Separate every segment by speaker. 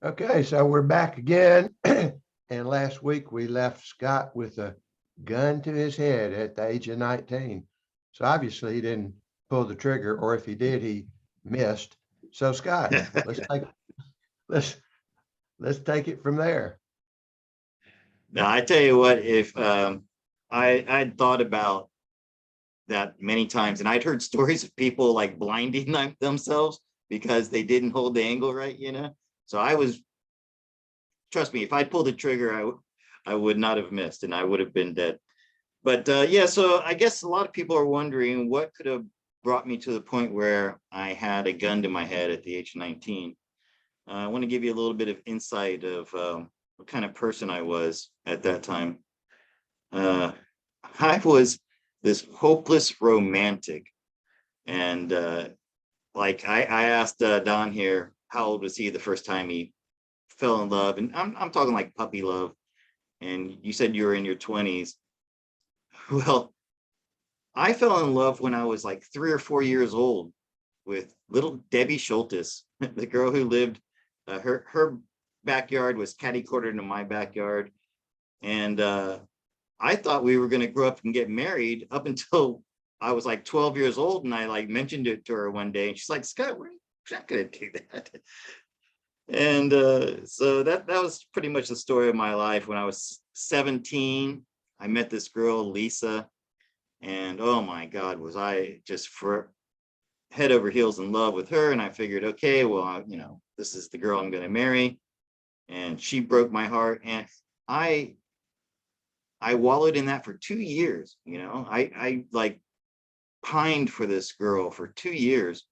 Speaker 1: Okay, so we're back again. And last week we left Scott with a gun to his head at the age of 19. So obviously he didn't pull the trigger, or if he did, he missed. So Scott, let's let's take it from there.
Speaker 2: Now, I tell you what, if I'd thought about that many times, and I'd heard stories of people like blinding themselves because they didn't hold the angle right, you know. So trust me, if I'd pulled the trigger, I would not have missed, and I would have been dead. But yeah, so I guess a lot of people are wondering what could have brought me to the point where I had a gun to my head at the age of 19. I want to give you a little bit of insight of what kind of person I was at that time. I was this hopeless romantic. And like I asked Don here, how old was he the first time he fell in love? And I'm talking like puppy love. And you said you were in your 20s. Well, I fell in love when I was like 3 or 4 years old with little Debbie Schultes, the girl who lived, her backyard was catty-cornered to my backyard. And I thought we were going to grow up and get married up until I was like 12 years old. And I like mentioned it to her one day. And she's like, Scott, we're not going to do that. And so that was pretty much the story of my life. When I was 17, I met this girl, Lisa. And oh my God, was I just for head over heels in love with her. And I figured, okay, well, this is the girl I'm going to marry. And she broke my heart. And I wallowed in that for 2 years. I like pined for this girl for 2 years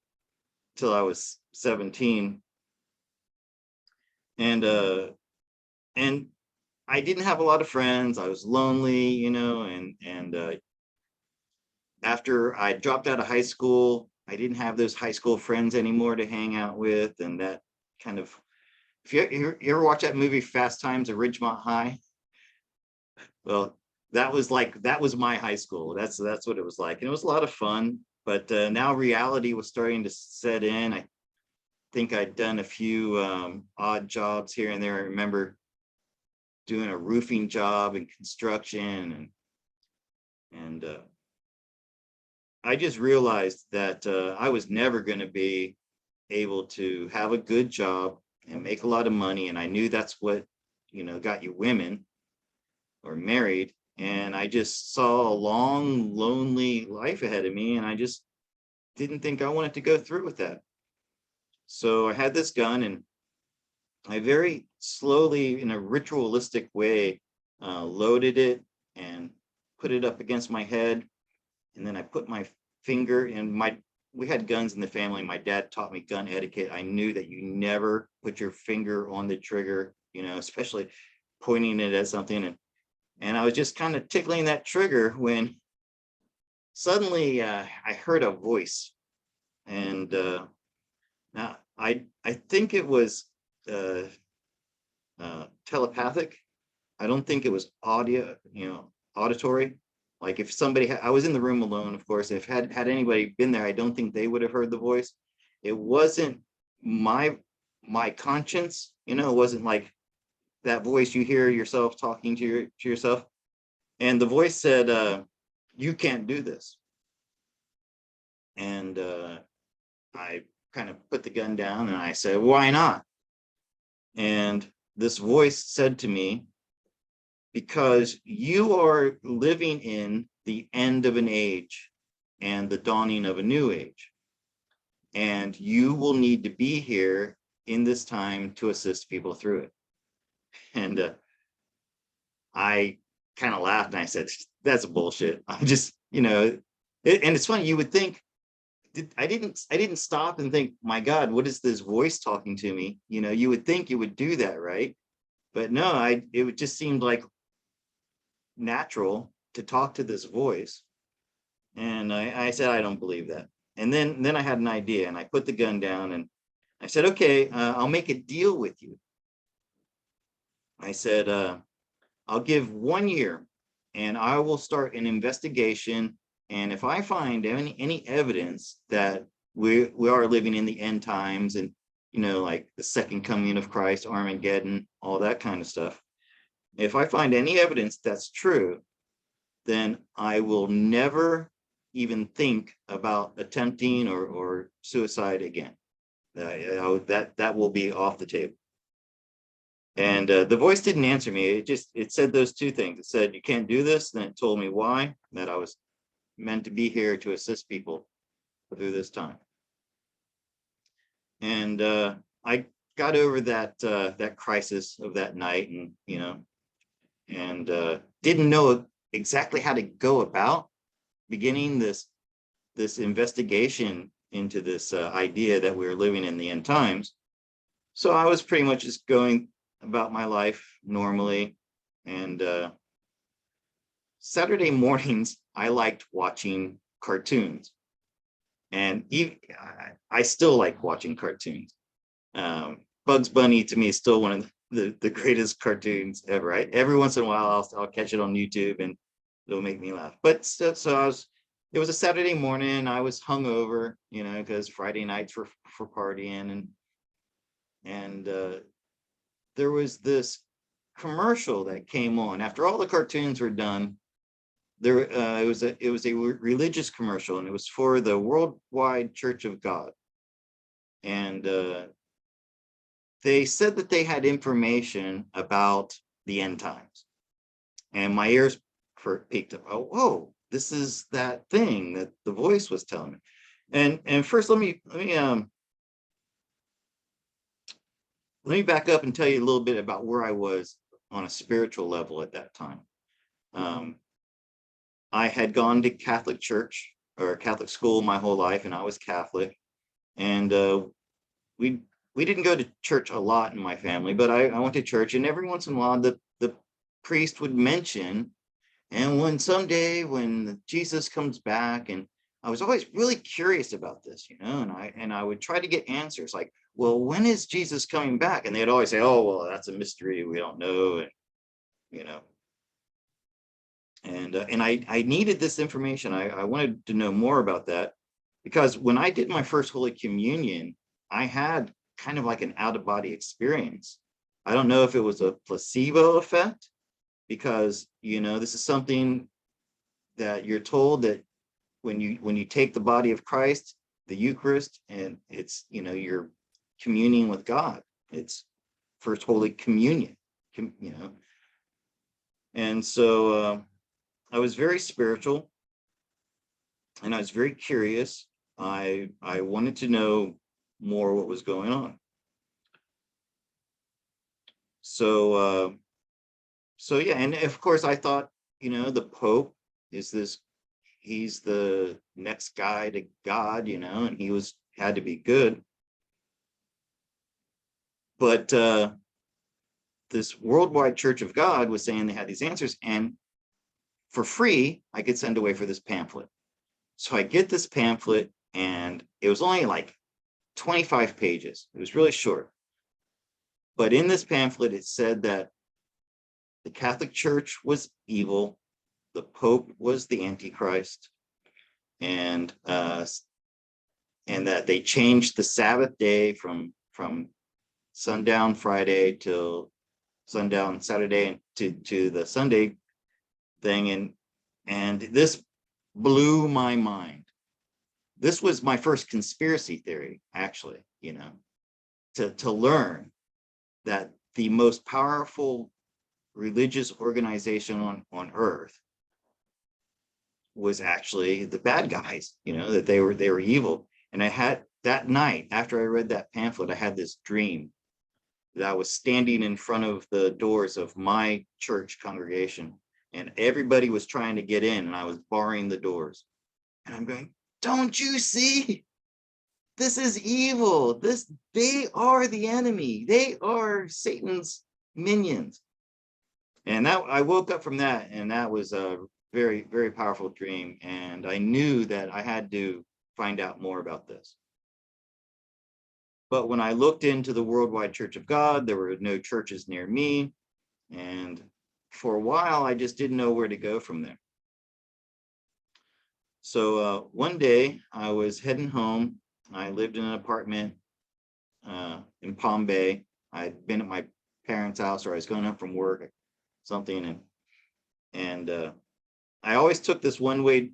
Speaker 2: till I was 17. And I didn't have a lot of friends. I was lonely, and after I dropped out of high school, I didn't have those high school friends anymore to hang out with. And that kind of, if you ever watch that movie Fast Times at Ridgemont High, well, that was my high school. That's what it was like. And it was a lot of fun. But now reality was starting to set in. I think I'd done a few odd jobs here and there. I remember doing a roofing job in construction, and I just realized that I was never going to be able to have a good job and make a lot of money. And I knew that's what, got you women or married. And I just saw a long, lonely life ahead of me. And I just didn't think I wanted to go through with that. So I had this gun, and I very slowly, in a ritualistic way, loaded it and put it up against my head. And then I put my finger in we had guns in the family. My dad taught me gun etiquette. I knew that you never put your finger on the trigger, especially pointing it at something. And I was just kind of tickling that trigger when suddenly I heard a voice. And now I think it was telepathic. I don't think it was audio, auditory. Like if somebody, I was in the room alone, of course. If had anybody been there, I don't think they would have heard the voice. It wasn't my conscience, it wasn't like that voice you hear yourself talking to yourself. And the voice said, you can't do this. And I kind of put the gun down and I said, why not? And this voice said to me, because you are living in the end of an age and the dawning of a new age. And you will need to be here in this time to assist people through it. And I kind of laughed and I said, that's bullshit. I just, and it's funny, you would think, I didn't stop and think, my God, what is this voice talking to me? You would think you would do that, right? But no, it just seemed like natural to talk to this voice. And I said, I don't believe that. And then I had an idea, and I put the gun down and I said, okay, I'll make a deal with you. I said, I'll give 1 year and I will start an investigation. And if I find any evidence that we are living in the end times and like the second coming of Christ, Armageddon, all that kind of stuff. If I find any evidence that's true, then I will never even think about attempting or suicide again. That will be off the table. And the voice didn't answer me. It said those two things. It said, you can't do this. Then it told me why, that I was meant to be here to assist people through this time. And I got over that crisis of that night, and didn't know exactly how to go about beginning this investigation into this idea that we were living in the end times. So I was pretty much just going about my life normally. And Saturday mornings, I liked watching cartoons. And I still like watching cartoons. Bugs Bunny to me is still one of the greatest cartoons ever. Every once in a while, I'll catch it on YouTube and it'll make me laugh. But so it was a Saturday morning. I was hungover, because Friday nights for partying, and there was this commercial that came on after all the cartoons were done. It was a religious commercial, and it was for the Worldwide Church of God. And they said that they had information about the end times, and my ears peaked up. Oh, whoa, this is that thing that the voice was telling me. And first, let me back up and tell you a little bit about where I was on a spiritual level at that time. I had gone to Catholic church or Catholic school my whole life, and I was Catholic. And we didn't go to church a lot in my family, but I went to church, and every once in a while the priest would mention, and when someday when Jesus comes back, and I was always really curious about this, and I would try to get answers like, well, when is Jesus coming back? And they'd always say, oh, well, that's a mystery, we don't know. And I needed this information. I wanted to know more about that, because when I did my first Holy Communion, I had kind of like an out-of-body experience. I don't know if it was a placebo effect, because this is something that you're told that when you take the body of Christ, the Eucharist, and it's you're communing with God. It's first Holy Communion, and so I was very spiritual, and I was very curious. I wanted to know more what was going on. So yeah, and of course I thought, the Pope is he's the next guy to God, and he had to be good. But this Worldwide Church of God was saying they had these answers, and for free, I could send away for this pamphlet. So I get this pamphlet, and it was only like 25 pages. It was really short. But in this pamphlet, it said that the Catholic Church was evil, the Pope was the Antichrist, and that they changed the Sabbath day from sundown Friday till sundown Saturday to the Sunday thing, and this blew my mind. This was my first conspiracy theory, actually, to learn that the most powerful religious organization on earth was actually the bad guys, that they were evil. And I had that night, after I read that pamphlet, I had this dream that I was standing in front of the doors of my church congregation, and everybody was trying to get in, and I was barring the doors. And I'm going, don't you see? This is evil. They are the enemy. They are Satan's minions. And that I woke up from that, and that was a very, very powerful dream. And I knew that I had to find out more about this. But when I looked into the Worldwide Church of God, there were no churches near me. And for a while, I just didn't know where to go from there. So one day I was heading home. I lived in an apartment in Palm Bay. I'd been at my parents' house, or I was going home from work, something, and I always took this one-way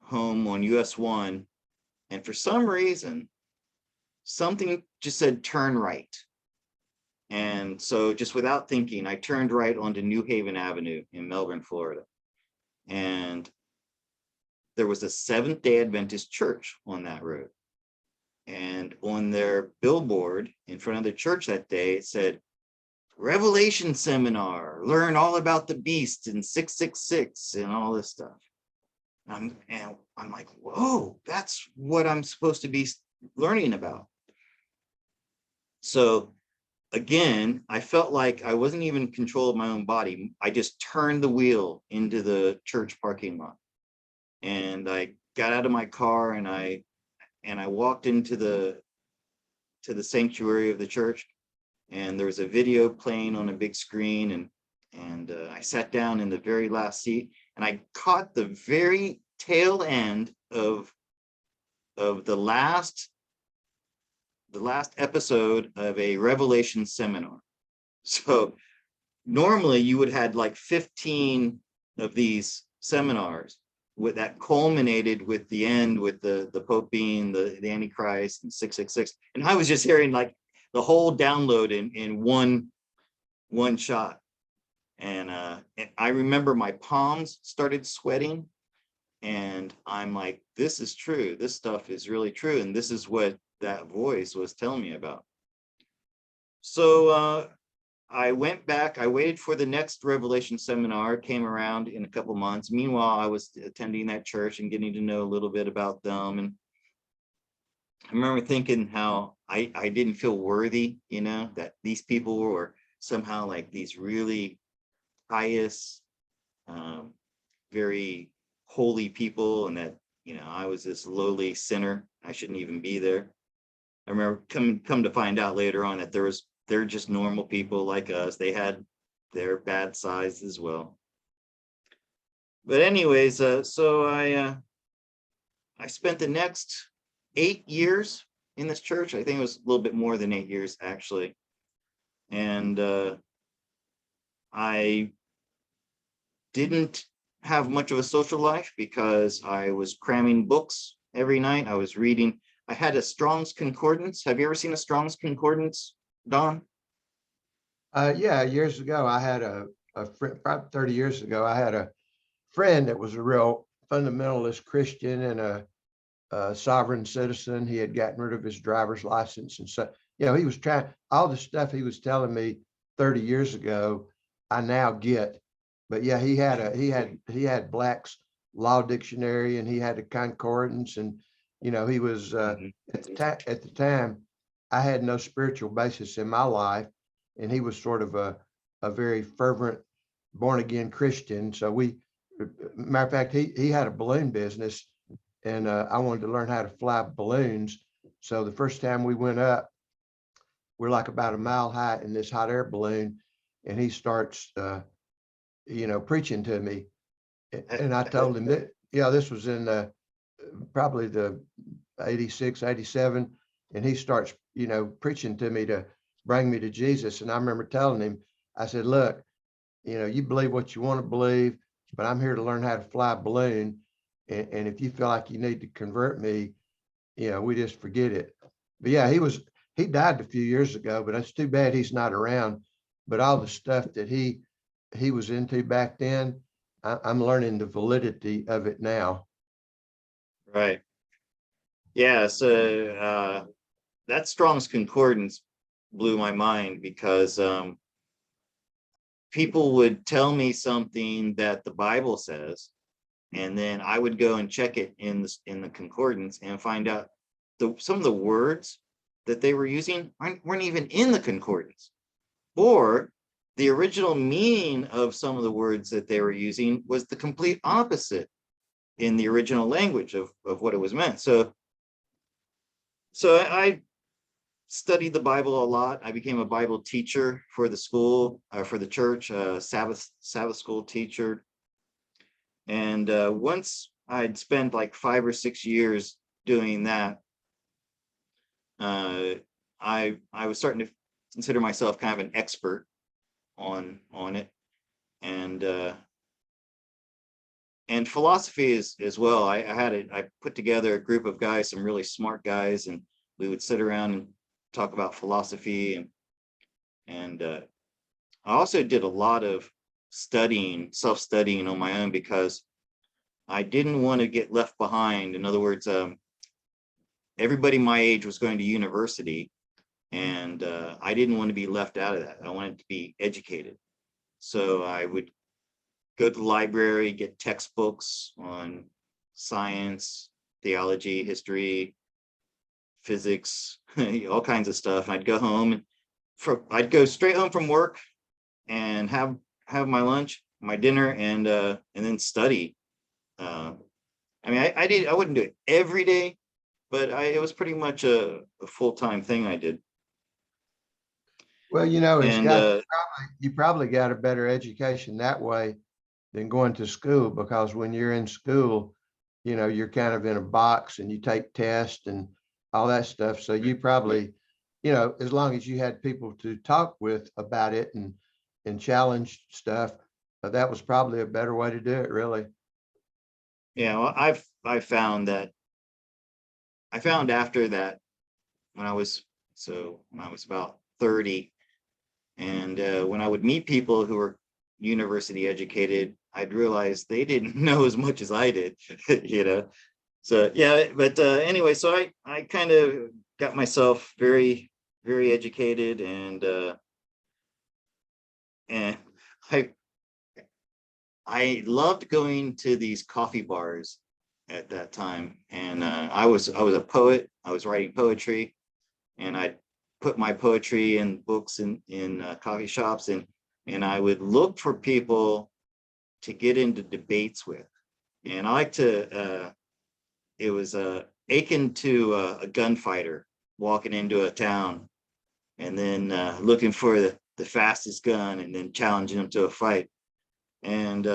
Speaker 2: home on US 1, and for some reason, something just said turn right. And so just without thinking, I turned right onto New Haven Avenue in Melbourne, Florida. And there was a Seventh-day Adventist church on that road. And on their billboard in front of the church that day, it said, Revelation Seminar, learn all about the beast in 666 and all this stuff. And I'm like, whoa, that's what I'm supposed to be learning about. So again, I felt like I wasn't even in control of my own body. I just turned the wheel into the church parking lot. And I got out of my car and I walked into the sanctuary of the church, and there was a video playing on a big screen, and I sat down in the very last seat, and I caught the very tail end of the last episode of a Revelation seminar. So normally you would have like 15 of these seminars that culminated with the end, with the Pope being the Antichrist and 666. And I was just hearing like the whole download in one shot. And I remember my palms started sweating, and I'm like, this is true. This stuff is really true. And this is what that voice was telling me about. So I went back, I waited for the next Revelation seminar, came around in a couple months. Meanwhile, I was attending that church and getting to know a little bit about them. And I remember thinking how I didn't feel worthy, that these people were somehow like these really pious, very holy people, and that, I was this lowly sinner. I shouldn't even be there. I remember come to find out later on that they're just normal people like us. They had their bad sides as well. But anyways, so I spent the next 8 years in this church. I think it was a little bit more than 8 years actually. And I didn't have much of a social life because I was cramming books every night. I was reading. I had a Strong's Concordance. Have you ever seen a Strong's Concordance, Don?
Speaker 1: Yeah, years ago, I had a friend, probably 30 years ago, I had a friend that was a real fundamentalist Christian and a sovereign citizen. He had gotten rid of his driver's license. And so, he was trying, all the stuff he was telling me 30 years ago, I now get. But yeah, he had Black's Law Dictionary, and he had a concordance, and he was at the time, I had no spiritual basis in my life, and he was sort of a very fervent born again Christian. So matter of fact, he had a balloon business, and I wanted to learn how to fly balloons. So the first time we went up, we're like about a mile high in this hot air balloon, and he starts preaching to me. And I told him that, this was in probably the 86, 87. And he starts, preaching to me to bring me to Jesus. And I remember telling him, I said, look, you believe what you want to believe, but I'm here to learn how to fly a balloon. And if you feel like you need to convert me, we just forget it. But yeah, he died a few years ago, but it's too bad he's not around. But all the stuff that he was into back then, I'm learning the validity of it now.
Speaker 2: Right. Yeah. So that Strong's Concordance blew my mind because people would tell me something that the Bible says, and then I would go and check it in the concordance and find out some of the words that they were using weren't even in the concordance, or the original meaning of some of the words that they were using was the complete opposite in the original language of what it was meant. So I studied the Bible a lot. I became a Bible teacher for the school, for the church, Sabbath school teacher. And once I'd spent like 5 or 6 years doing that, I was starting to consider myself kind of an expert on it, and philosophy as well. I put together a group of guys, some really smart guys, and we would sit around and talk about philosophy, and I also did a lot of self-studying on my own, because I didn't want to get left behind. In other words, everybody my age was going to university, and I didn't want to be left out of that. I wanted to be educated. So I would go to the library, get textbooks on science, theology, history, physics, all kinds of stuff. And I'd go home, and I'd go straight home from work and have my lunch, my dinner, and then study. I mean, I wouldn't do it every day, but it was pretty much a full-time thing I did.
Speaker 1: Well, you know, it's
Speaker 2: And
Speaker 1: got, you probably got a better education that way than going to school, because when you're in school, you know, you're kind of in a box and you take tests and all that stuff. So you probably, you know, as long as you had people to talk with about it and challenge stuff, that was probably a better way to do it, really.
Speaker 2: yeah, well, I found after that, when I was about 30, and when I would meet people who were university educated, I'd realize they didn't know as much as I did, you know. So yeah, but anyway, so I kind of got myself very, very educated, and I I loved going to these coffee bars at that time, and I was a poet. I was writing poetry, and I put my poetry in books in coffee shops, and I would look for people to get into debates with. And I like to it was akin to a gunfighter walking into a town, and then looking for the fastest gun, and then challenging them to a fight. And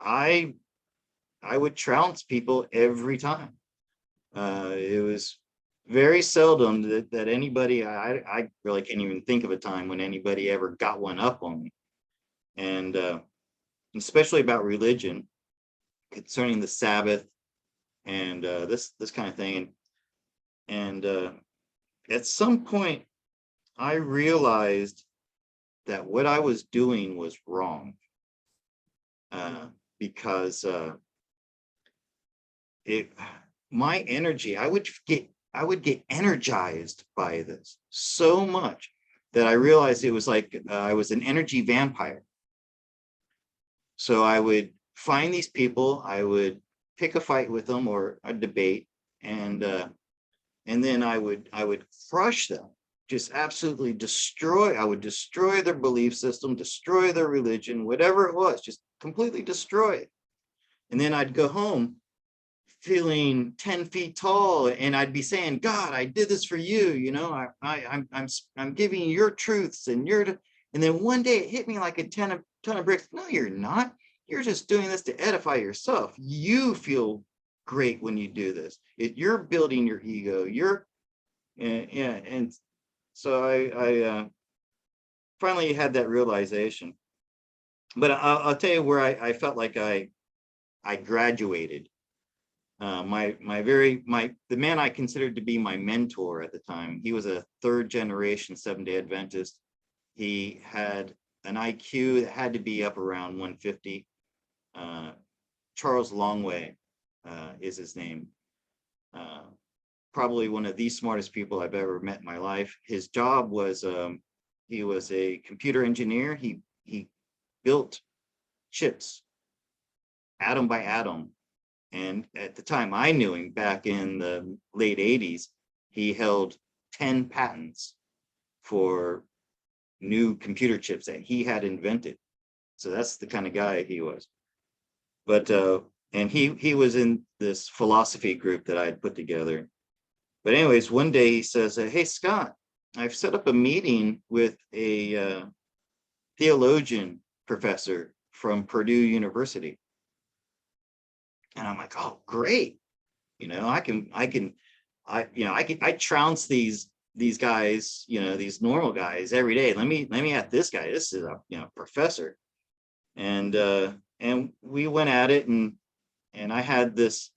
Speaker 2: I would trounce people every time. It was very seldom that anybody, I really can't even think of a time when anybody ever got one up on me. And especially about religion, concerning the Sabbath, and this kind of thing. And at some point, I realized that what I was doing was wrong, because it my energy, I would get energized by this so much that I realized it was like I was an energy vampire. So I would find these people, I would pick a fight with them or a debate, and then I would crush them, just absolutely destroy. I would destroy their belief system, destroy their religion, whatever it was, just completely destroy it. And then I'd go home feeling 10 feet tall, and I'd be saying, God, I did this for you, you know, I'm giving you your truths, and then one day it hit me like a ton of bricks. No, you're not. You're just doing this to edify yourself. You feel great when you do this. You're building your ego. Yeah. And so I finally had that realization. But I'll tell you where I felt like I graduated. The man I considered to be my mentor at the time, he was a third generation Seventh-day Adventist. He had an IQ that had to be up around 150. Charles Longway is his name. Probably one of the smartest people I've ever met in my life. His job was he was a computer engineer. He built chips atom by atom. And at the time I knew him, back in the late 80s, he held 10 patents for new computer chips that he had invented. So that's the kind of guy he was. But and he was in this philosophy group that I had put together. But anyways, one day he says, hey, Scott, I've set up a meeting with a theologian professor from Purdue University. And I'm like, oh, great. You know, I trounce these these guys, these normal guys every day. Let me at this guy. This is a professor. And we went at it, and I had this.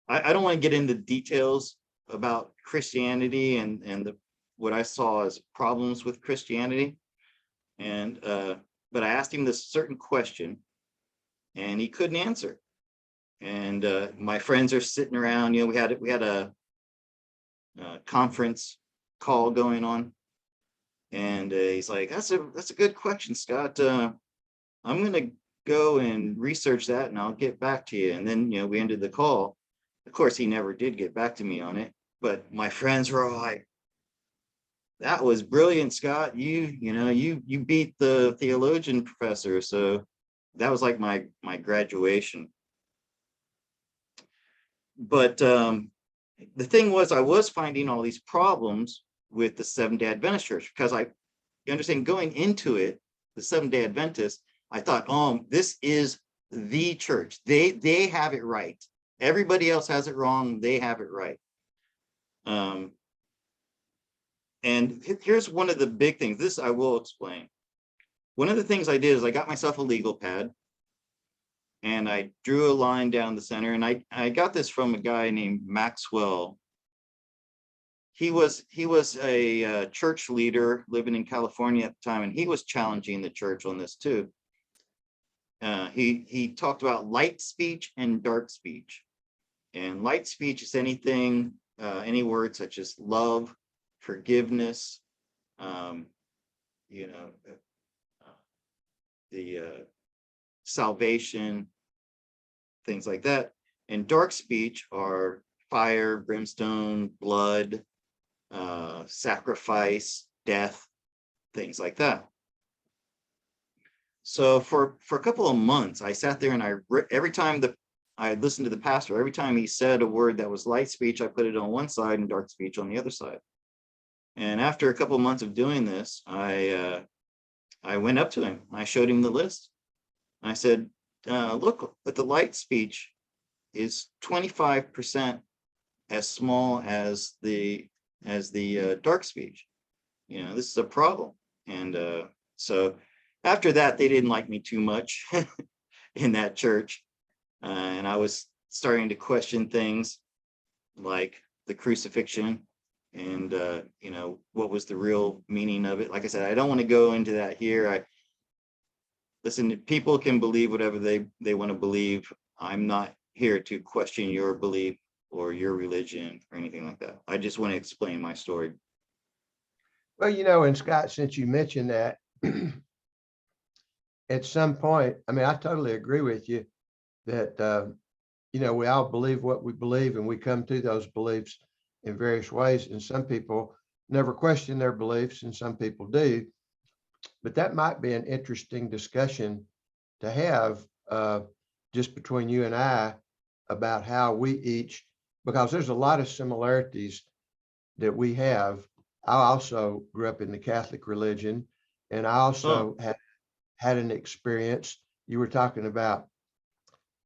Speaker 2: I don't want to get into details about Christianity and what I saw as problems with Christianity. And but I asked him this certain question, and he couldn't answer. And my friends are sitting around. We had a conference call going on, and he's like, "That's a good question, Scott. I'm gonna go and research that, and I'll get back to you." And then we ended the call. Of course, he never did get back to me on it. But my friends were all like, "That was brilliant, Scott. You beat the theologian professor." So that was like my graduation. But the thing was, I was finding all these problems with the Seventh-day Adventist Church, because you understand, going into it, the Seventh-day Adventist, I thought, oh, this is the church. They have it right. Everybody else has it wrong. They have it right. And here's one of the big things. This I will explain. One of the things I did is I got myself a legal pad, and I drew a line down the center. And I got this from a guy named Maxwell. He was a church leader living in California at the time, and he was challenging the church on this too. He talked about light speech and dark speech. And light speech is anything, any word such as love, forgiveness, the salvation, things like that. And dark speech are fire, brimstone, blood, sacrifice, death, things like that. So for a couple of months, I sat there and every time I listened to the pastor, every time he said a word that was light speech, I put it on one side and dark speech on the other side. And after a couple of months of doing this, I went up to him. I showed him the list. I said, look, but the light speech is 25% as small as the dark speech. This is a problem. And so after that, they didn't like me too much in that church. And I was starting to question things like the crucifixion and, what was the real meaning of it. Like I said, I don't want to go into that here. Listen, people can believe whatever they want to believe. I'm not here to question your belief or your religion or anything like that. I just want to explain my story.
Speaker 1: Well, and Scott, since you mentioned that, at some point, I mean, I totally agree with you that, we all believe what we believe, and we come to those beliefs in various ways. And some people never question their beliefs, and some people do. But that might be an interesting discussion to have just between you and I about how we each, because there's a lot of similarities that we have. I also grew up in the Catholic religion, and I also had an experience. You were talking about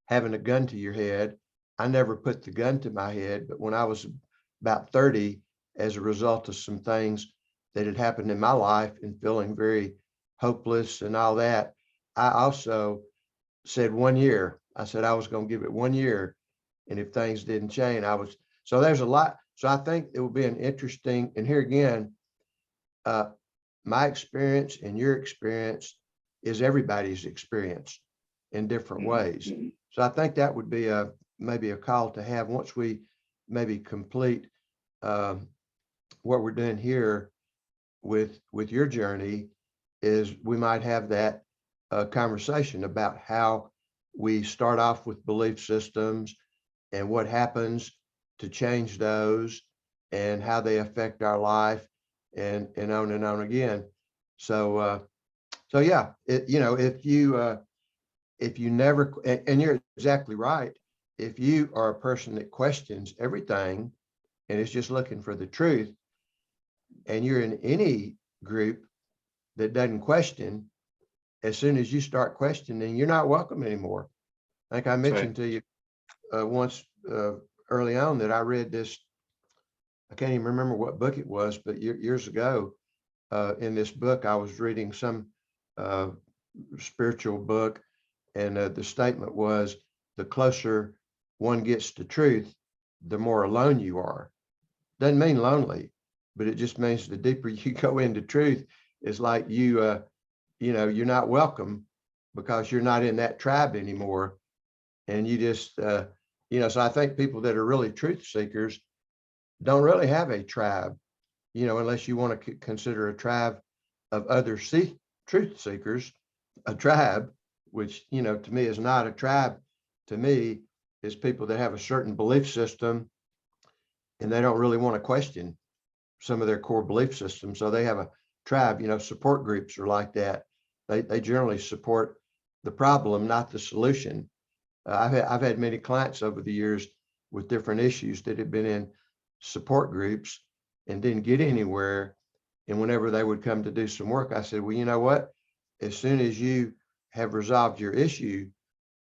Speaker 1: having a gun to your head. I never put the gun to my head, but when I was about 30, as a result of some things that had happened in my life and feeling very hopeless and all that, I also said 1 year. I said I was going to give it 1 year, and if things didn't change, so there's a lot. So I think it will be an interesting, and here again, my experience and your experience is everybody's experience in different ways. So I think that would be maybe a call to have once we maybe complete what we're doing here with your journey, is we might have that conversation about how we start off with belief systems and what happens to change those and how they affect our life and on and on again. So yeah, if you never, and you're exactly right, if you are a person that questions everything and is just looking for the truth, and you're in any group that doesn't question, as soon as you start questioning, you're not welcome anymore. I think I mentioned to you once early on that I read this I can't even remember what book it was, but years ago, in this book, I was reading some uh, spiritual book, and the statement was, the closer one gets to truth, the more alone you are. Doesn't mean lonely, but it just means the deeper you go into truth, it's like you're not welcome because you're not in that tribe anymore. And you just, so I think people that are really truth seekers don't really have a tribe, unless you want to consider a tribe of other truth seekers, a tribe, which, to me is not a tribe. To me, is people that have a certain belief system and they don't really want to question some of their core belief systems. So they have a tribe, support groups are like that. They generally support the problem, not the solution. I've had many clients over the years with different issues that have been in support groups and didn't get anywhere. And whenever they would come to do some work, I said, well, you know what? As soon as you have resolved your issue,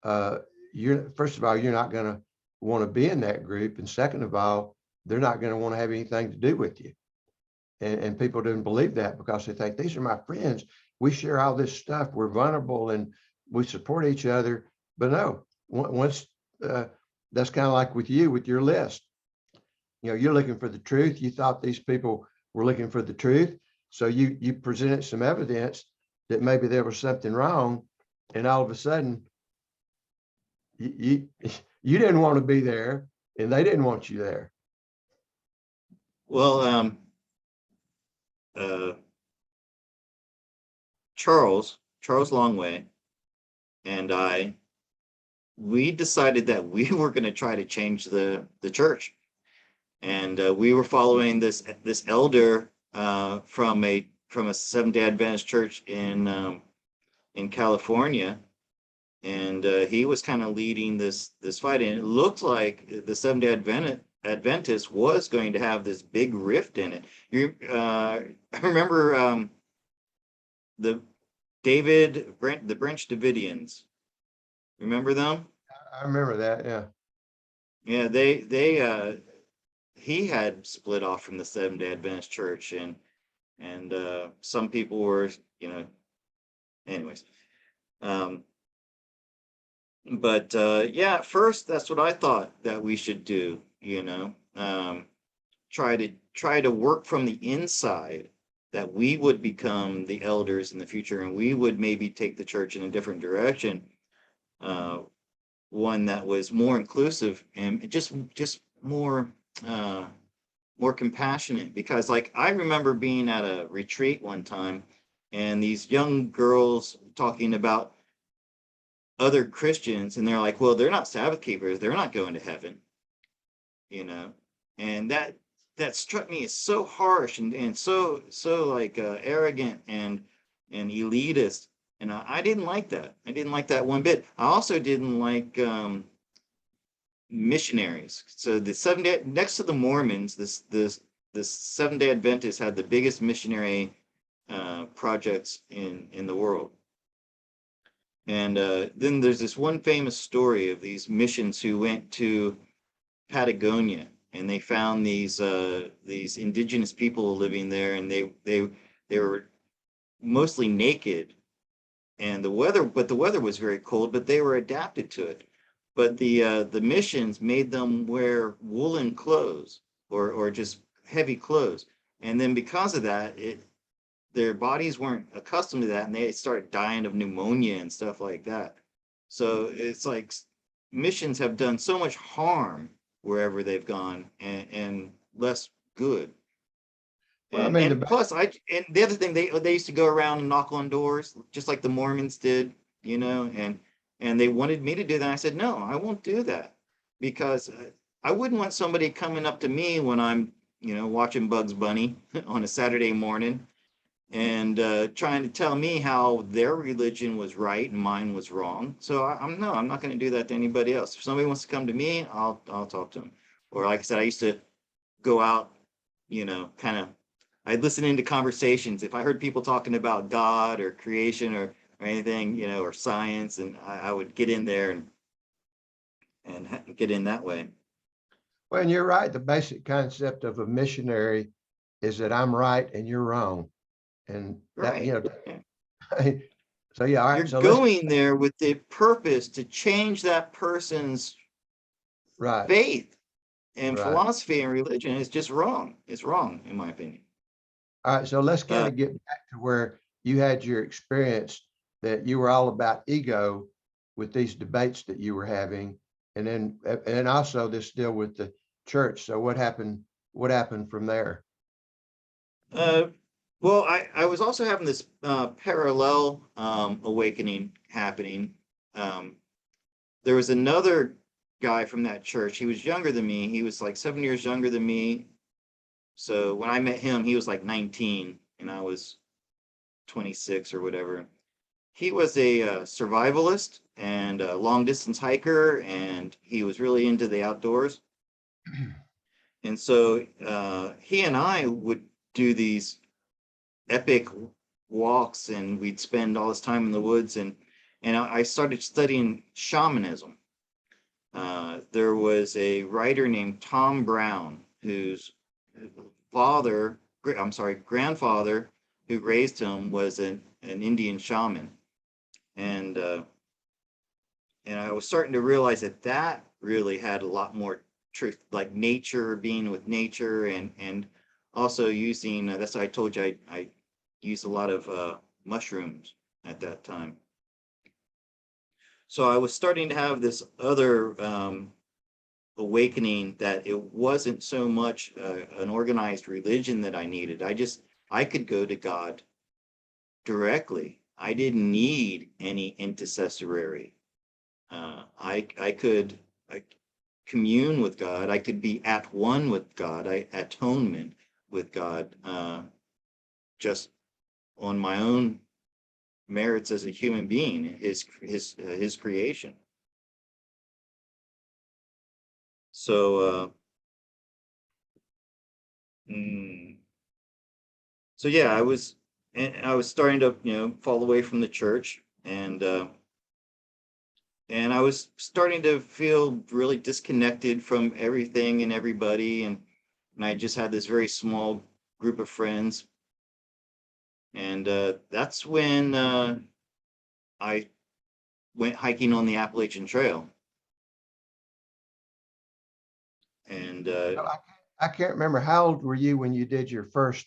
Speaker 1: uh, first of all, you're not going to want to be in that group. And second of all, they're not going to want to have anything to do with you. And people didn't believe that because they think these are my friends. We share all this stuff. We're vulnerable and we support each other. But no, once that's kind of like with you, with your list, you're looking for the truth. You thought these people were looking for the truth. So you presented some evidence that maybe there was something wrong. And all of a sudden you you didn't want to be there and they didn't want you there.
Speaker 2: Well, uh, Charles Longway and we decided that we were going to try to change the church, and we were following this elder from a Seventh-day Adventist church in California, and he was kind of leading this fight, and it looked like the Seventh-day Adventist was going to have this big rift in it. I remember the the Branch Davidians. Remember them?
Speaker 1: I remember that. Yeah.
Speaker 2: Yeah, he had split off from the Seventh-day Adventist Church, and some people were, anyways. Um, but yeah, at first that's what I thought that we should do, try to work from the inside, that we would become the elders in the future and we would maybe take the church in a different direction, one that was more inclusive and just uh, more compassionate. Because like I remember being at a retreat one time and these young girls talking about other Christians, and they're like, well, they're not Sabbath keepers, they're not going to heaven, you know. And that struck me as so harsh and so like arrogant and elitist. And I didn't like that. I didn't like that one bit. I also didn't like missionaries. So the next to the Mormons, this Seventh-day Adventists had the biggest missionary projects in the world. And then there's this one famous story of these missions who went to Patagonia, and they found these indigenous people living there, and they were mostly naked, and the weather was very cold, but they were adapted to it. But the missions made them wear woolen clothes or just heavy clothes, and then because of that, their bodies weren't accustomed to that, and they started dying of pneumonia and stuff like that. So it's like missions have done so much harm wherever they've gone, and less good.
Speaker 1: Well, I mean,
Speaker 2: And plus, and the other thing, they used to go around and knock on doors just like the Mormons did, and they wanted me to do that. I said, no, I won't do that, because I wouldn't want somebody coming up to me when I'm, watching Bugs Bunny on a Saturday morning and trying to tell me how their religion was right and mine was wrong. So I'm not going to do that to anybody else. If somebody wants to come to me, I'll talk to them. Or like I said, I used to go out, kind of, I'd listen into conversations. If I heard people talking about God or creation or anything, or science, and I would get in there and get in that way.
Speaker 1: Well, and you're right. The basic concept of a missionary is that I'm right and you're wrong. And that,
Speaker 2: Right. Yeah.
Speaker 1: so yeah, all
Speaker 2: You're
Speaker 1: right. So let's,
Speaker 2: going there with the purpose to change that person's
Speaker 1: right,
Speaker 2: faith, and
Speaker 1: right.
Speaker 2: philosophy and religion is just wrong. It's wrong, in my opinion.
Speaker 1: All right. So let's kind
Speaker 2: Uh,
Speaker 1: of get back to where you had your experience that you were all about ego with these debates that you were having. And also this deal with the church. So what happened from there?
Speaker 2: uh, well, I was also having this parallel awakening happening. Um, there was another guy from that church. He was younger than me. He was like 7 years younger than me. So when I met him, he was like 19 and I was 26 or whatever. He was a survivalist and a long distance hiker, and he was really into the outdoors. And so he and I would do these epic walks, and we'd spend all this time in the woods. And I started studying shamanism. There was a writer named Tom Brown, whose grandfather, who raised him, was an Indian shaman, and I was starting to realize that that really had a lot more truth, like nature, being with nature, and also using. That's why I told you I used a lot of mushrooms at that time. So I was starting to have this other awakening that it wasn't so much an organized religion that I needed. I could go to God directly. I didn't need any intercessory. I could commune with God. I could be at one with God. Atonement with God, just on my own merits as a human being, his creation. So mm, so yeah, I was starting to fall away from the church, and I was starting to feel really disconnected from everything and everybody, and I just had this very small group of friends, and that's when I went hiking on the Appalachian Trail, and
Speaker 1: Well, I can't remember, how old were you when you did your first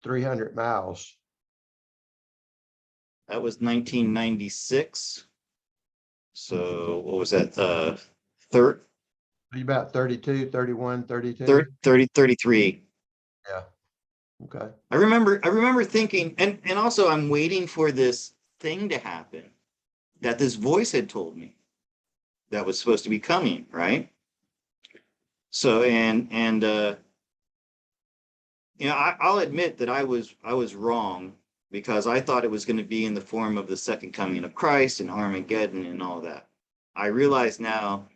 Speaker 1: 300 miles?
Speaker 2: that was 1996. So what was that? Third,
Speaker 1: Are you about 32, 31, 32?
Speaker 2: 30, 33.
Speaker 1: Yeah. Okay.
Speaker 2: I remember thinking, and also I'm waiting for this thing to happen that this voice had told me that was supposed to be coming, right? So I'll admit that I was wrong, because I thought it was going to be in the form of the second coming of Christ and Armageddon and all that. I realize now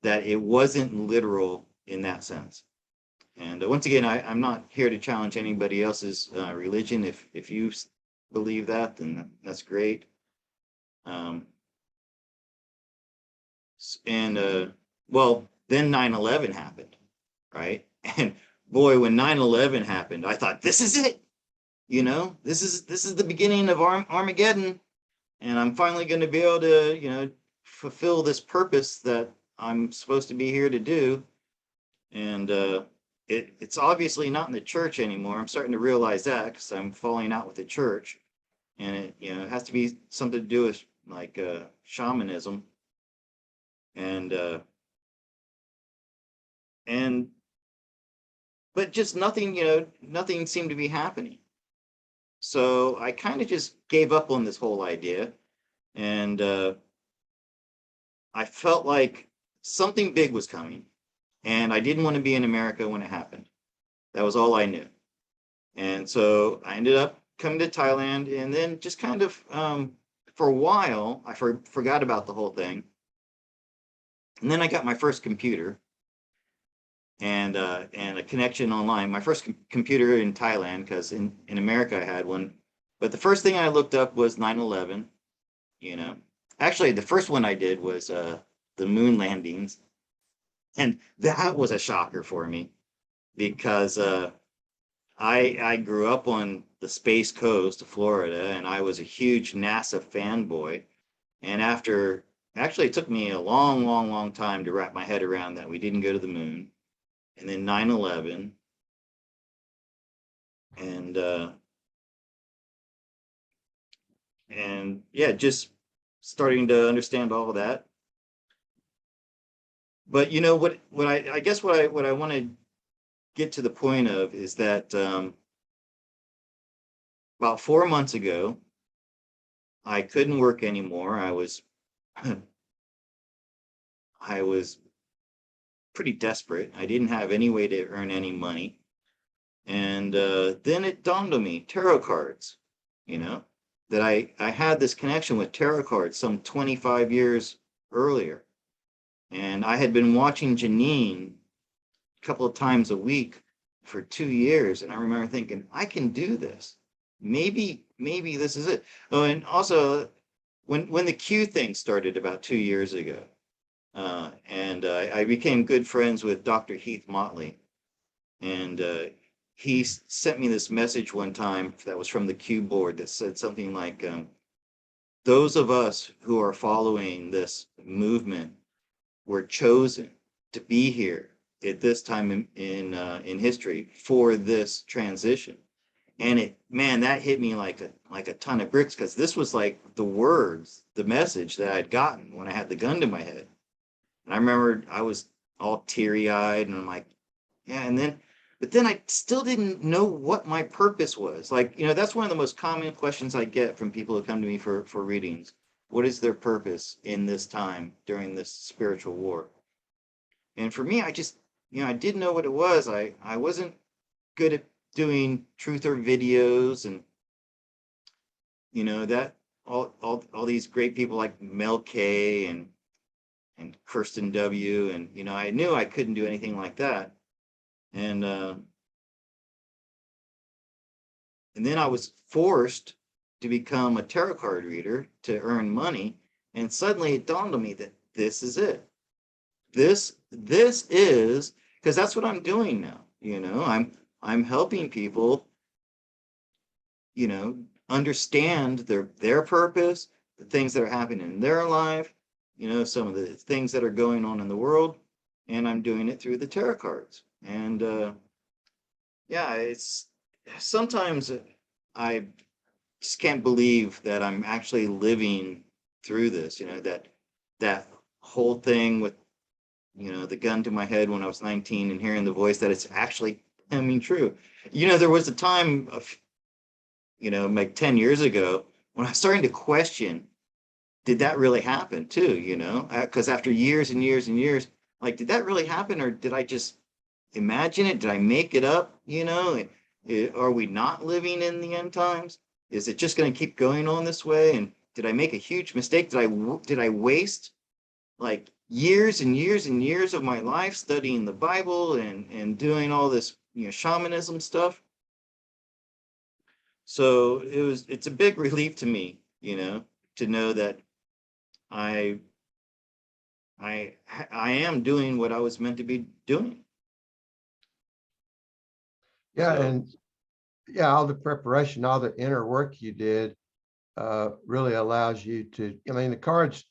Speaker 2: that it wasn't literal in that sense. And once again, I'm not here to challenge anybody else's religion. If you believe that, then that's great. Um, and well, then 9/11 happened, right? And boy, when 9/11 happened, I thought, this is it. This is the beginning of Armageddon, and I'm finally going to be able to fulfill this purpose that I'm supposed to be here to do. And it's obviously not in the church anymore. I'm starting to realize that, because I'm falling out with the church, and it has to be something to do with like shamanism, and and but just nothing, nothing seemed to be happening. So I kind of just gave up on this whole idea, and I felt like something big was coming, and I didn't want to be in America when it happened. That was all I knew. And so I ended up coming to Thailand, and then just kind of for a while, I forgot about the whole thing. And then I got my first computer, and a connection online. My first computer in Thailand, because in America I had one. But the first thing I looked up was 9/11. You know, actually, the first one I did was the moon landings. And that was a shocker for me because I grew up on the Space Coast of Florida, and I was a huge NASA fanboy. And after, actually, it took me a long, long, long time to wrap my head around that we didn't go to the moon. And then 9/11, and yeah, just starting to understand all of that. But you know what I guess what I want to get to the point of is that about 4 months ago, I couldn't work anymore. I was pretty desperate. I didn't have any way to earn any money. And then it dawned on me, tarot cards, you know, that I had this connection with tarot cards some 25 years earlier. And I had been watching Janine a couple of times a week for 2 years. And I remember thinking, I can do this. Maybe this is it. Oh, and also when the Q thing started about 2 years ago, and I became good friends with Dr. Heath Motley, and he sent me this message one time that was from the Q board that said something like, "Those of us who are following this movement were chosen to be here at this time in history for this transition." And man, that hit me like a ton of bricks, because this was like the words, the message that I'd gotten when I had the gun to my head. And I remember I was all teary-eyed, and I'm like, yeah. But then I still didn't know what my purpose was. Like, that's one of the most common questions I get from people who come to me for readings. What is their purpose in this time during this spiritual war? And for me, I just, I didn't know what it was. I wasn't good at doing truther videos, and that all these great people like Mel K and Kirsten W. And I knew I couldn't do anything like that. And then I was forced to become a tarot card reader to earn money. And suddenly it dawned on me that this is it. This is, because that's what I'm doing now. I'm helping people, understand their purpose, the things that are happening in their life, some of the things that are going on in the world, and I'm doing it through the tarot cards. And yeah, it's sometimes I just can't believe that I'm actually living through this, that whole thing with, the gun to my head when I was 19 and hearing the voice, that it's actually coming true. There was a time of, like 10 years ago, when I was starting to question, did that really happen too? Because after years and years and years, like, did that really happen, or did I just imagine it? Did I make it up? Are we not living in the end times? Is it just going to keep going on this way? And did I make a huge mistake? Did I waste like years and years and years of my life studying the Bible and doing all this, shamanism stuff? So it's a big relief to me, to know that I I am doing what I was meant to be doing.
Speaker 1: Yeah,
Speaker 2: So
Speaker 1: and yeah, all the preparation, all the inner work you did really allows you to, I mean, the cards,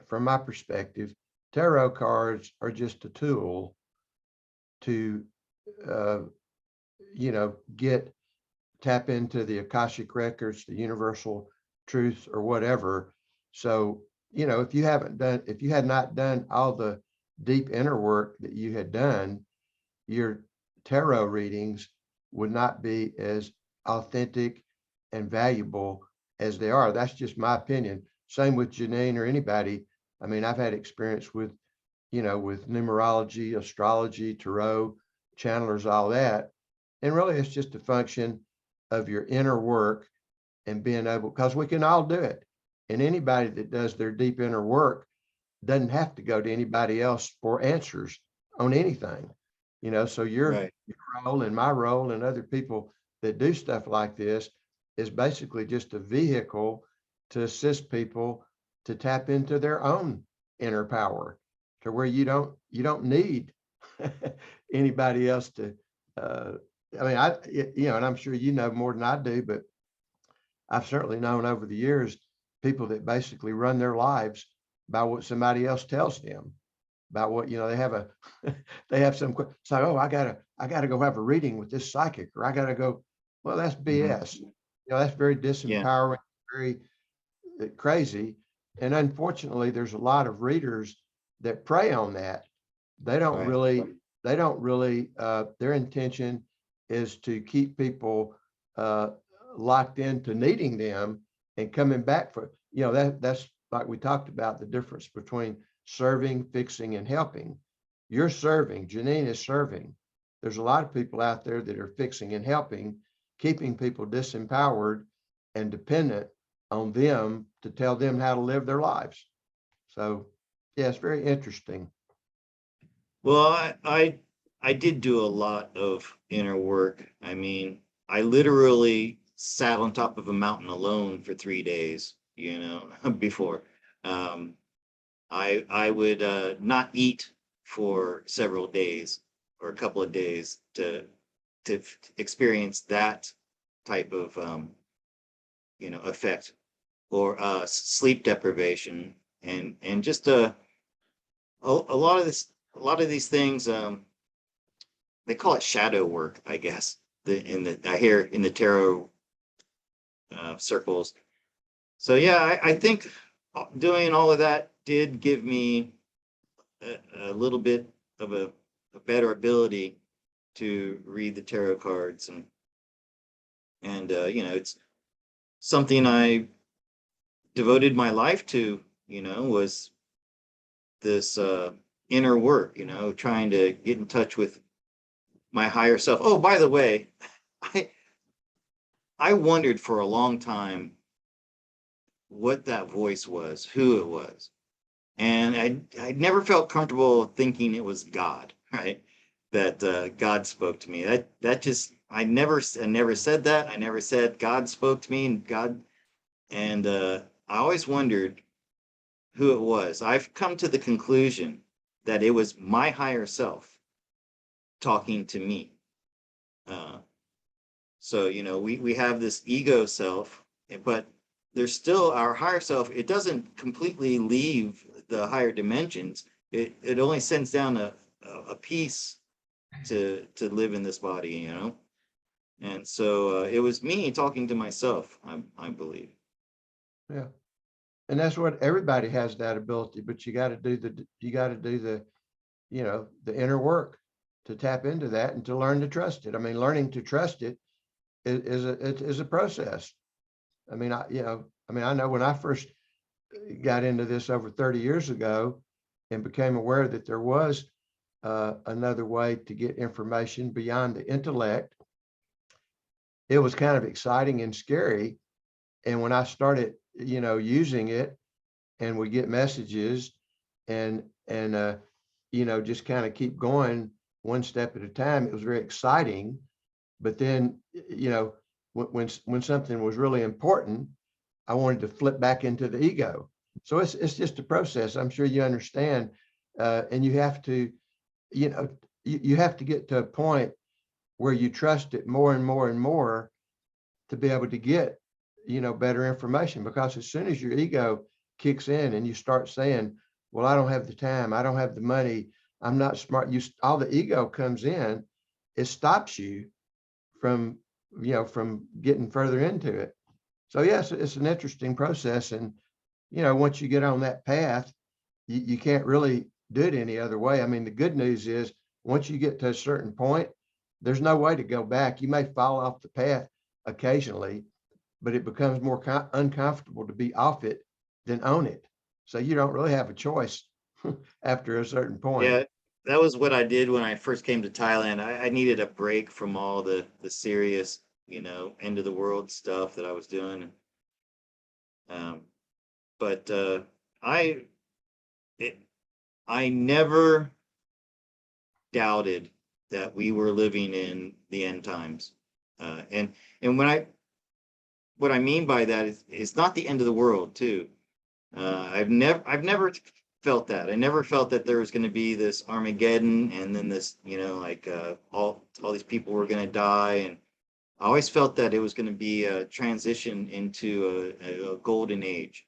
Speaker 1: from my perspective, tarot cards are just a tool to, uh, tap into the Akashic records, the universal truth, or whatever. So, if you had not done all the deep inner work that you had done, your tarot readings would not be as authentic and valuable as they are. That's just my opinion. Same with Janine or anybody. I mean, I've had experience with, with numerology, astrology, tarot, channelers, all that. And really, it's just a function of your inner work and being able, because we can all do it. And anybody that does their deep inner work doesn't have to go to anybody else for answers on anything. So your
Speaker 2: right.
Speaker 1: role and my role and other people that do stuff like this is basically just a vehicle to assist people to tap into their own inner power. to where you don't need anybody else to, I mean, and I'm sure you know more than I do, but I've certainly known over the years people that basically run their lives by what somebody else tells them about what, they have they have some, it's like, oh, I gotta go have a reading with this psychic, or I gotta go. Well, that's BS. That's very
Speaker 2: Yeah,
Speaker 1: disempowering, very crazy. And unfortunately, there's a lot of readers that prey on that. They don't
Speaker 2: right.
Speaker 1: really, their intention is to keep people uh, locked into needing them and coming back for, that's like we talked about the difference between serving, fixing, and helping. You're serving, Janine is serving. There's a lot of people out there that are fixing and helping, keeping people disempowered and dependent on them to tell them how to live their lives. So, yeah, it's very interesting.
Speaker 2: Well, I did do a lot of inner work. I mean, I literally sat on top of a mountain alone for 3 days, before. Um, I would not eat for several days or a couple of days to experience that type of effect, or sleep deprivation, and just a lot of these things, they call it shadow work, I guess. I hear in the tarot circles. So yeah, I think doing all of that did give me a little bit of a better ability to read the tarot cards, and it's something I devoted my life to. Was this inner work, trying to get in touch with my higher self. Oh, by the way, I I wondered for a long time what that voice was, who it was. And I never felt comfortable thinking it was God, right? That God spoke to me. That just I never said that. I never said God spoke to me, and I always wondered who it was. I've come to the conclusion that it was my higher self talking to me. Uh, So, we have this ego self, but there's still our higher self. It doesn't completely leave the higher dimensions. It only sends down a piece to live in this body. And so it was me talking to myself, I believe.
Speaker 1: Yeah. And that's what everybody has, that ability, but you got to do the the inner work to tap into that and to learn to trust it. I mean, learning to trust it is a process. I mean, I know when I first got into this over 30 years ago and became aware that there was another way to get information beyond the intellect, it was kind of exciting and scary. And when I started, using it, and we get messages, and just kind of keep going one step at a time, it was very exciting. But then, when something was really important, I wanted to flip back into the ego. So it's just a process. I'm sure you understand, and you have to, you know, you have to get to a point where you trust it more and more and more to be able to get, better information. Because as soon as your ego kicks in and you start saying, well, I don't have the time, I don't have the money, I'm not smart, all the ego comes in, it stops you from, from getting further into it. So yes, it's an interesting process. And, once you get on that path, you can't really do it any other way. I mean, the good news is once you get to a certain point, there's no way to go back. You may fall off the path occasionally, but it becomes more uncomfortable to be off it than on it. So you don't really have a choice after a certain point.
Speaker 2: Yeah, that was what I did when I first came to Thailand. I needed a break from all the serious, end of the world stuff that I was doing. Um, but I it, I never doubted that we were living in the end times. And what I mean by that is it's not the end of the world too. I've never felt that. I never felt that there was going to be this Armageddon and then this, like all these people were going to die. And I always felt that it was going to be a transition into a golden age.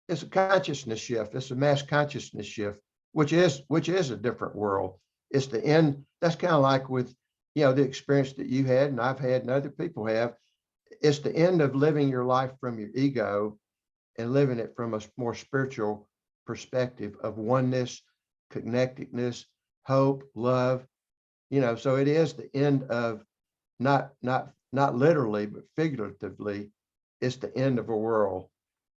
Speaker 1: It's a consciousness shift. It's a mass consciousness shift, which is a different world. It's the end. That's kind of like with, the experience that you had and I've had and other people have. It's the end of living your life from your ego and living it from a more spiritual perspective of oneness, connectedness, hope, love. So it is the end of not literally, but figuratively, it's the end of a world.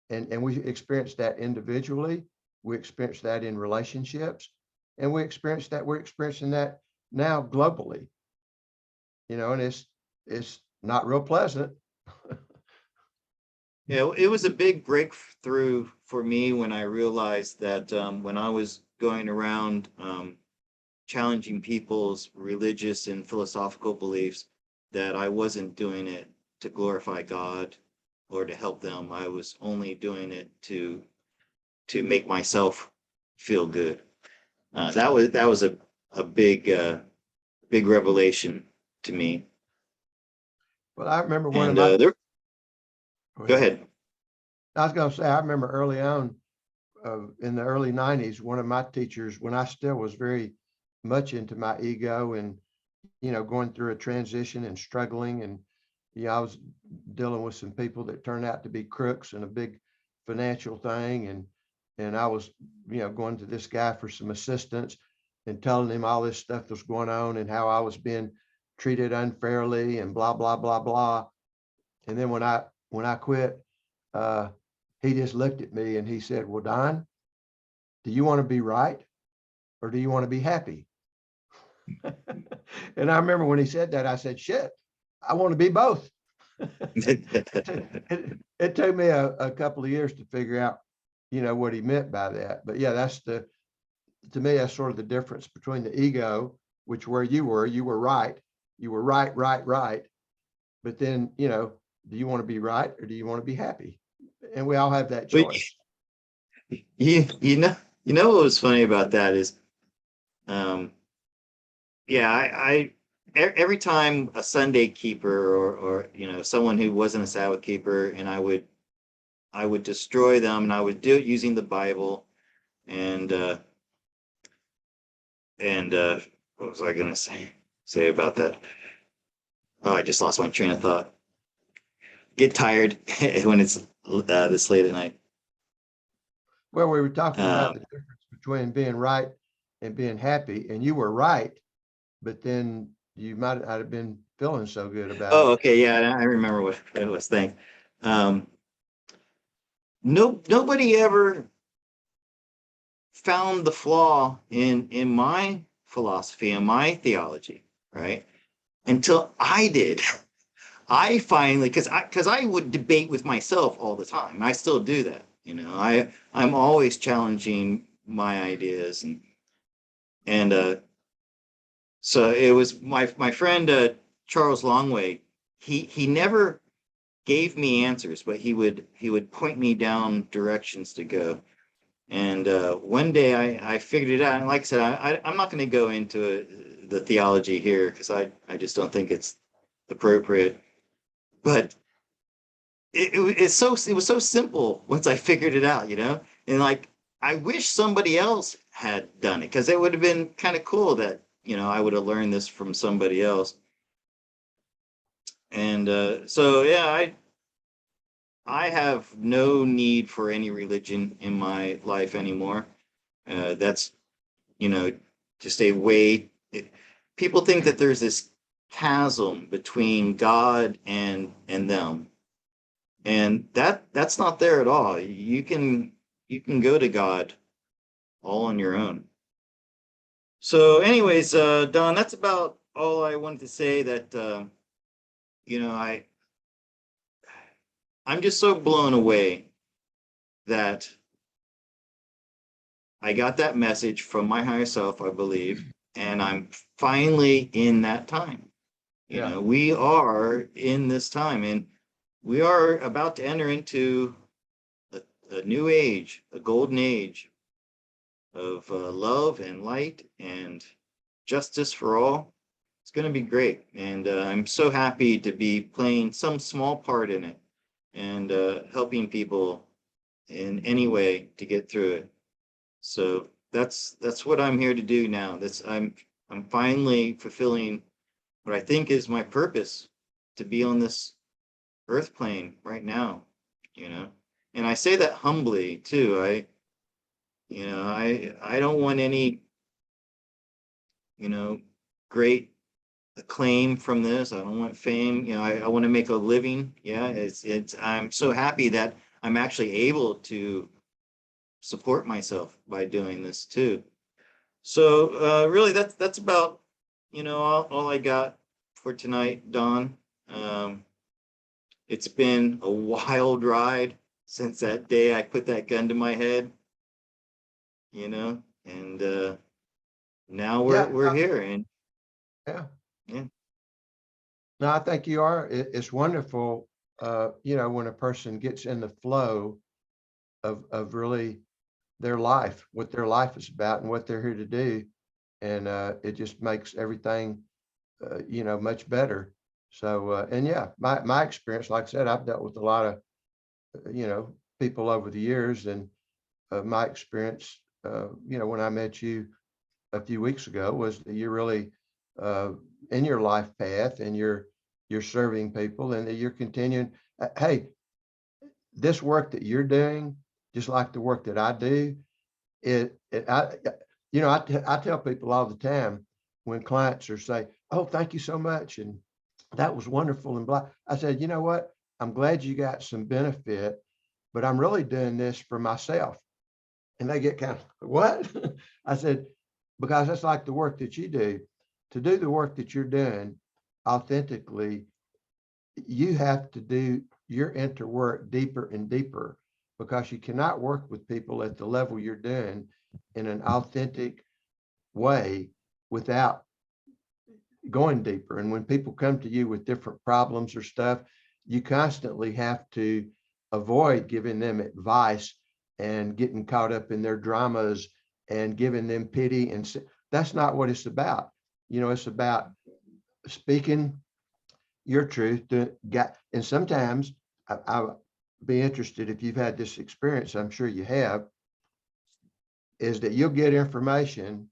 Speaker 1: And we experience that individually, we experience that in relationships, and we're experiencing that now globally. And it's not real pleasant.
Speaker 2: Yeah, it was a big breakthrough for me when I realized that when I was going around challenging people's religious and philosophical beliefs, that I wasn't doing it to glorify God or to help them. I was only doing it to make myself feel good. That was a big revelation to me.
Speaker 1: Well, I remember one of
Speaker 2: And
Speaker 1: my,
Speaker 2: go ahead.
Speaker 1: I was going to say, I remember early on, in the early 90s, one of my teachers, when I still was very much into my ego and, going through a transition and struggling. And, I was dealing with some people that turned out to be crooks and a big financial thing. And I was, going to this guy for some assistance and telling him all this stuff was going on and how I was being treated unfairly and blah, blah, blah, blah. And then when I quit, he just looked at me and he said, well, Don, do you want to be right or do you want to be happy? And I remember when he said that, I said, shit, I want to be both. It took me a couple of years to figure out, what he meant by that. But yeah, to me, that's sort of the difference between the ego, which where you were right. You were right, right, right. But then, do you want to be right or do you want to be happy? And we all have that
Speaker 2: But
Speaker 1: choice.
Speaker 2: you know what was funny about that is, um, yeah, every time a Sunday keeper or someone who wasn't a Sabbath keeper, and I would destroy them, and I would do it using the Bible, and what was I gonna say about that? Oh, I just lost my train of thought. Get tired when it's this late at night.
Speaker 1: Well, we were talking about
Speaker 2: Um,
Speaker 1: the difference between being right and being happy, and you were right, but then you might not have been feeling so good about
Speaker 2: oh,
Speaker 1: it.
Speaker 2: okay, yeah, I remember what it was. Thanks. Um, nobody ever found the flaw in my philosophy and my theology, right? Until I did. I finally, because I would debate with myself all the time. I still do that. I'm always challenging my ideas, and so it was my friend Charles Longway. He never gave me answers, but he would point me down directions to go. And one day I figured it out. And like I said, I'm not going to go into the theology here because I just don't think it's appropriate. But it was so simple once I figured it out, And like I wish somebody else had done it because it would have been kind of cool that I would have learned this from somebody else. And so yeah, I have no need for any religion in my life anymore. That's you know, just a way. People think that there's this chasm between God and them, and that's not there at all. You can go to God all on your own. So, anyways, Don, that's about all I wanted to say. That you know, I'm just so blown away that I got that message from my higher self, I believe, and I'm finally in that time.
Speaker 1: Yeah.
Speaker 2: We are in this time, and we are about to enter into a new age, a golden age. love and light and justice for all. It's going to be great. And I'm so happy to be playing some small part in it and helping people in any way to get through it. So that's what I'm here to do now. I'm finally fulfilling what I think is my purpose, to be on this earth plane right now, you know. And I say that humbly too. I don't want any, great acclaim from this. I don't want fame. I want to make a living. Yeah, I'm so happy that I'm actually able to support myself by doing this too. So really that's about, all I got for tonight, Don. It's been a wild ride since that day I put that gun to my head, and now we're
Speaker 1: Yeah,
Speaker 2: we're here, and
Speaker 1: yeah.
Speaker 2: yeah.
Speaker 1: No, I think you are. It's wonderful, when a person gets in the flow of really their life, what their life is about and what they're here to do. And it just makes everything, much better. So, and yeah, my experience, like I said, I've dealt with a lot of, people over the years, and my experience, when I met you a few weeks ago, was that you're really uh, in your life path, and you're serving people, and that you're continuing. Hey, this work that you're doing, just like the work that I do, I tell people all the time when clients are say, "Oh, thank you so much," and that was wonderful, and blah. I said, you know what? I'm glad you got some benefit, but I'm really doing this for myself. And they get kind of, what? I said, because that's like the work that you do. To do the work that you're doing authentically, you have to do your inner work deeper and deeper, because you cannot work with people at the level you're doing in an authentic way without going deeper. And when people come to you with different problems or stuff, you constantly have to avoid giving them advice and getting caught up in their dramas and giving them pity. And that's not what it's about. It's about speaking your truth to get. And sometimes I'll be interested if you've had this experience, I'm sure you have, is that you'll get information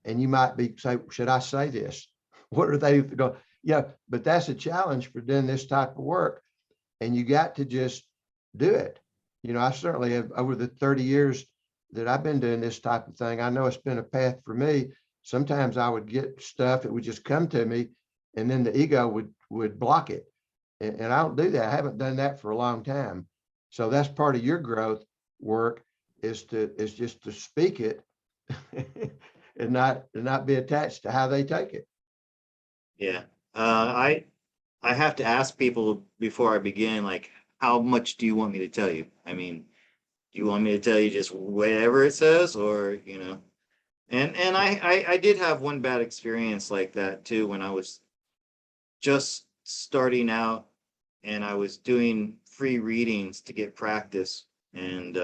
Speaker 1: and you might be say, should I say this? What are they going? Yeah, but that's a challenge for doing this type of work. And you got to just do it. I certainly have, over the 30 years that I've been doing this type of thing, I know it's been a path for me. Sometimes I would get stuff, it would just come to me, and then the ego would block it. And I don't do that. I haven't done that for a long time. So that's part of your growth work, is just to speak it and not be attached to how they take it.
Speaker 2: Yeah. I have to ask people before I begin, like, how much do you want me to tell you? I mean, do you want me to tell you just whatever it says, or, and I did have one bad experience like that too, when I was just starting out and I was doing free readings to get practice. And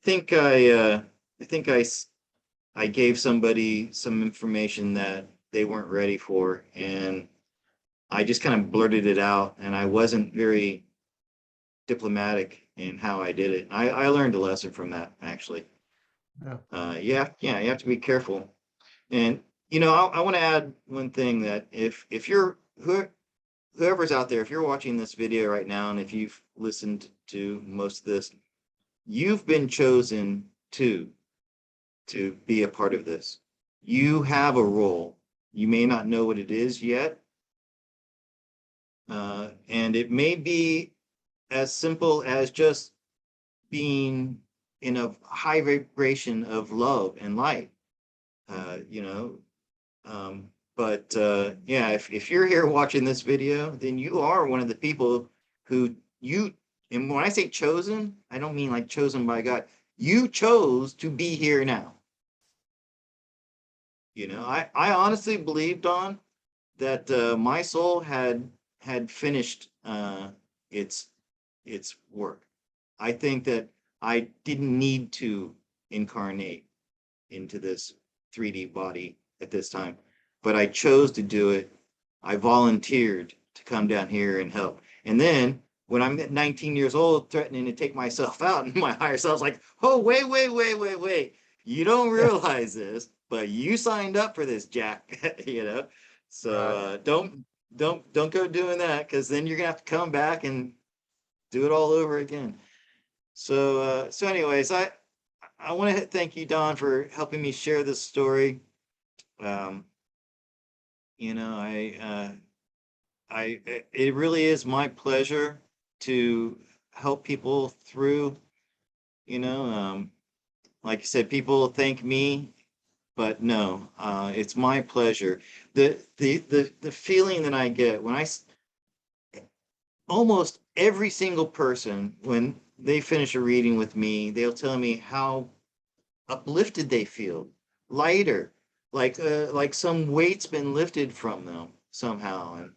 Speaker 2: think I think I gave somebody some information that they weren't ready for, and I just kind of blurted it out, and I wasn't very diplomatic in how I did it. I learned a lesson from that, actually.
Speaker 1: Yeah.
Speaker 2: Yeah, you have to be careful. And I want to add one thing, that if you're whoever's out there, if you're watching this video right now, and if you've listened to most of this, you've been chosen to be a part of this. You have a role. You may not know what it is yet, and it may be as simple as just being in a high vibration of love and light. uh, you know but yeah, if you're here watching this video, then you are one of the people who you and when I say chosen, I don't mean like chosen by God. You chose to be here now. I honestly believed on that my soul had finished its its work. I think that I didn't need to incarnate into this 3D body at this time, but I chose to do it. I volunteered to come down here and help. And then when I'm at 19 years old, threatening to take myself out, and my higher self's like, oh, wait. You don't realize this, but you signed up for this, Jack, you know? So don't go doing that, because then you're gonna have to come back and do it all over again. So anyways, I want to thank you, Don, for helping me share this story. You know, it really is my pleasure to help people through, you know, like I said, people thank me, but no, it's my pleasure. The feeling that I get when almost every single person, when they finish a reading with me, they'll tell me how uplifted they feel, lighter, like some weight's been lifted from them somehow.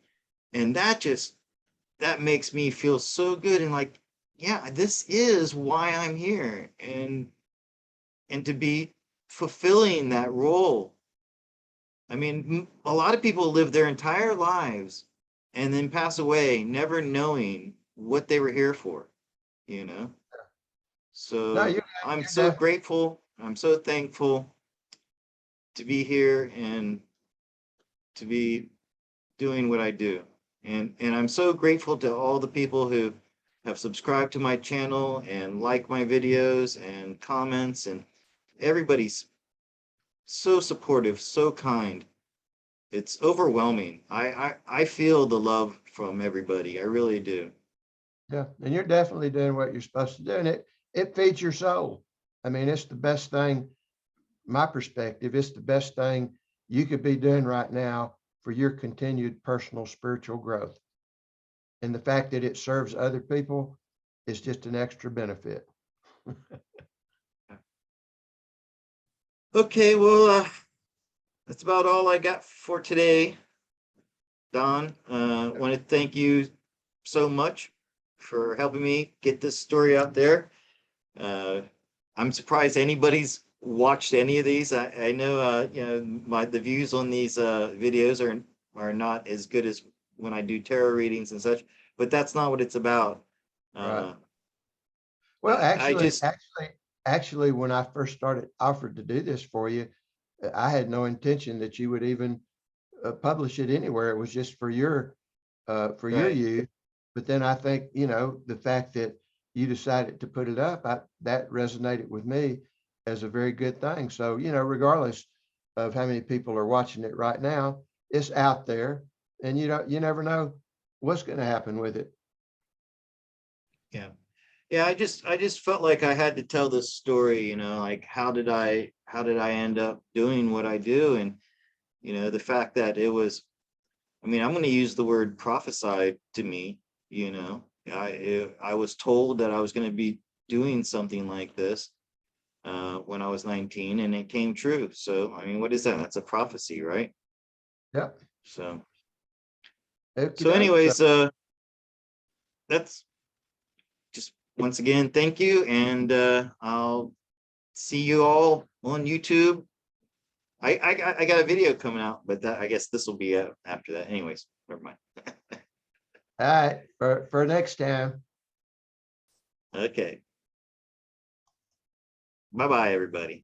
Speaker 2: And that makes me feel so good, and like, yeah, this is why I'm here, and to be fulfilling that role. I mean, a lot of people live their entire lives and then pass away never knowing what they were here for, you know?
Speaker 1: No,
Speaker 2: So I'm
Speaker 1: you're
Speaker 2: so
Speaker 1: definitely.
Speaker 2: grateful. I'm so thankful to be here and to be doing what I do. And I'm so grateful to all the people who have subscribed to my channel and like my videos and comments, and everybody's so supportive, so kind. It's overwhelming. I feel the love from everybody. I really do.
Speaker 1: Yeah, and you're definitely doing what you're supposed to do, and it feeds your soul. I mean, it's the best thing. My perspective, it's the best thing you could be doing right now for your continued personal spiritual growth. And the fact that it serves other people is just an extra benefit.
Speaker 2: Okay, well, that's about all I got for today, Don. Want to thank you so much for helping me get this story out there. Uh, I'm surprised anybody's watched any of these. I know, you know, the views on these videos are not as good as when I do tarot readings and such, but that's not what it's about.
Speaker 1: Right.
Speaker 2: Uh,
Speaker 1: Well,
Speaker 2: I just
Speaker 1: actually, when I first started offered to do this for you, I had no intention that you would even publish it anywhere. It was just for your
Speaker 2: right.
Speaker 1: use. But then I think, you know, the fact that you decided to put it up, that resonated with me as a very good thing. So, you know, regardless of how many people are watching it right now, it's out there, and you never know what's going to happen with it.
Speaker 2: Yeah. Yeah, I just felt like I had to tell this story, you know, like how did I end up doing what I do? And you know, the fact that it was, I mean, I'm going to use the word prophesied to me, you know. I was told that I was going to be doing something like this when I was 19, and it came true. So, I mean, what is that? That's a prophecy, right?
Speaker 1: Yep.
Speaker 2: So,
Speaker 1: Okie
Speaker 2: so
Speaker 1: doke. So
Speaker 2: anyways, that's just once again, thank you, and I'll see you all on YouTube. I got a video coming out, but that I guess this will be after that. Anyways, never mind.
Speaker 1: all right, for next time.
Speaker 2: Okay. Bye bye, everybody.